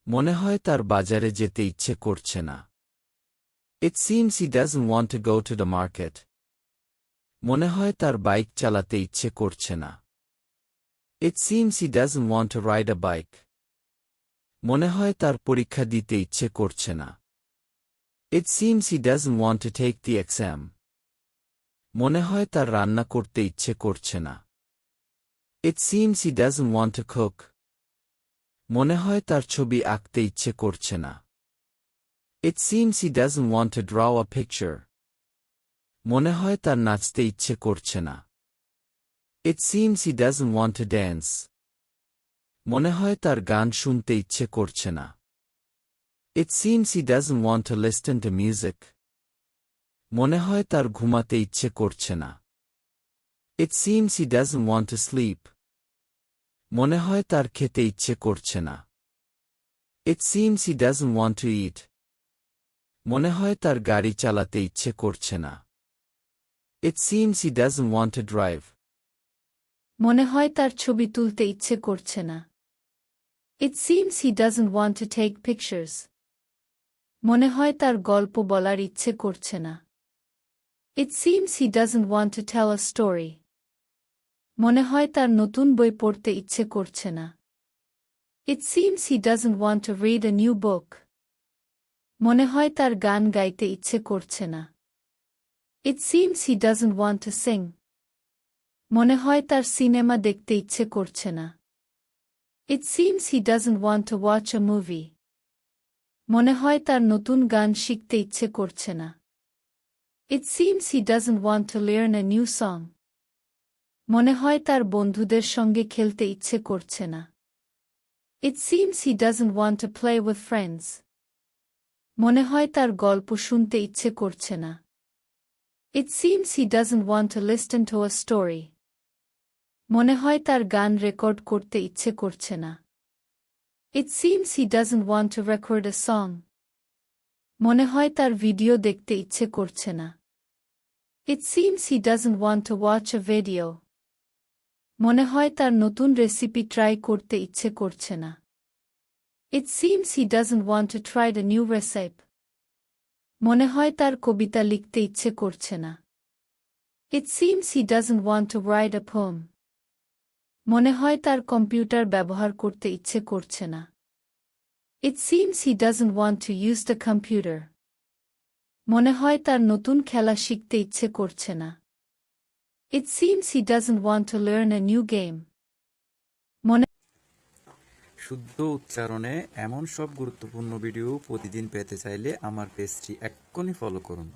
মনে হয় তার বাজারে যেতে ইচ্ছে করছে না। It seems he doesn't want to go to the market. মনে হয় তার বাইক চালাতে ইচ্ছে করছে না। It seems he doesn't want to ride a bike. মনে হয় তার পরীক্ষা দিতে ইচ্ছে করছে না। It seems he doesn't want to take the exam. মনে হয় তার রান্না করতে ইচ্ছে করছে না। It seems he doesn't want to cook. মনে হয় তার ছবি আঁকতে ইচ্ছে করছে না। It seems he doesn't want to draw a picture. মনে হয় তার নাচতে ইচ্ছে করছে না। It seems he doesn't want to dance. মনে হয় তার গান শুনতে ইচ্ছে করছে না। It seems he doesn't want to listen to music. মনে হয় তার ঘুমাতে ইচ্ছে করছে না। It seems he doesn't want to sleep. মনে হয় তার খেতে ইচ্ছে করছে না। It seems he doesn't want to eat. মনে হয় তার গাড়ি চালাতে ইচ্ছে করছে না। It seems he doesn't want to drive. মনে হয় তার ছবি তুলতে ইচ্ছে করছে না। It seems he doesn't want to take pictures. মনে হয় তার গল্প বলার ইচ্ছে করছে না। It seems he doesn't want to tell a story. মনে হয় তার নতুন বই পড়তে ইচ্ছে করছে না। It seems he doesn't want to read a new book. মনে হয় তার গান গাইতে ইচ্ছে করছে না। It seems he doesn't want to sing. মনে হয় তার সিনেমা দেখতে ইচ্ছে করছে না। It seems he doesn't want to watch a movie. মনে হয় তার নতুন গান শিখতে ইচ্ছে করছে না। It seems he doesn't want to learn a new song. মনে হয় তার বন্ধুদের সঙ্গে খেলতে ইচ্ছে করছে না। It seems he doesn't want to play with friends. মনে হয় তার গল্প শুনতে ইচ্ছে করছে না। It seems he doesn't want to listen to a story. মনে হয় তার গান রেকর্ড করতে ইচ্ছে করছে না। It seems he doesn't want to record a song. মনে হয় তার ভিডিও দেখতে ইচ্ছে করছে না। It seems he doesn't want to watch a video. মনে হয় তার নতুন রেসিপি ট্রাই করতে ইচ্ছে করছে না। It seems he doesn't want to try the new recipe. মনে হয় তার কবিতা লিখতে ইচ্ছে করছে না। It seems he doesn't want to write a poem. মনে হয় তার কম্পিউটার ব্যবহার করতে ইচ্ছে করছে না। It seems he doesn't want to use the computer. মনে হয় তার নতুন খেলা শিখতে ইচ্ছে করছে না। It seems he doesn't want to learn a new game. মনে শুদ্ধ উচ্চারণে এমন সব গুরুত্বপূর্ণ ভিডিও প্রতিদিন পেতে চাইলে আমার পেজটি এক্ষুনি ফলো করুন।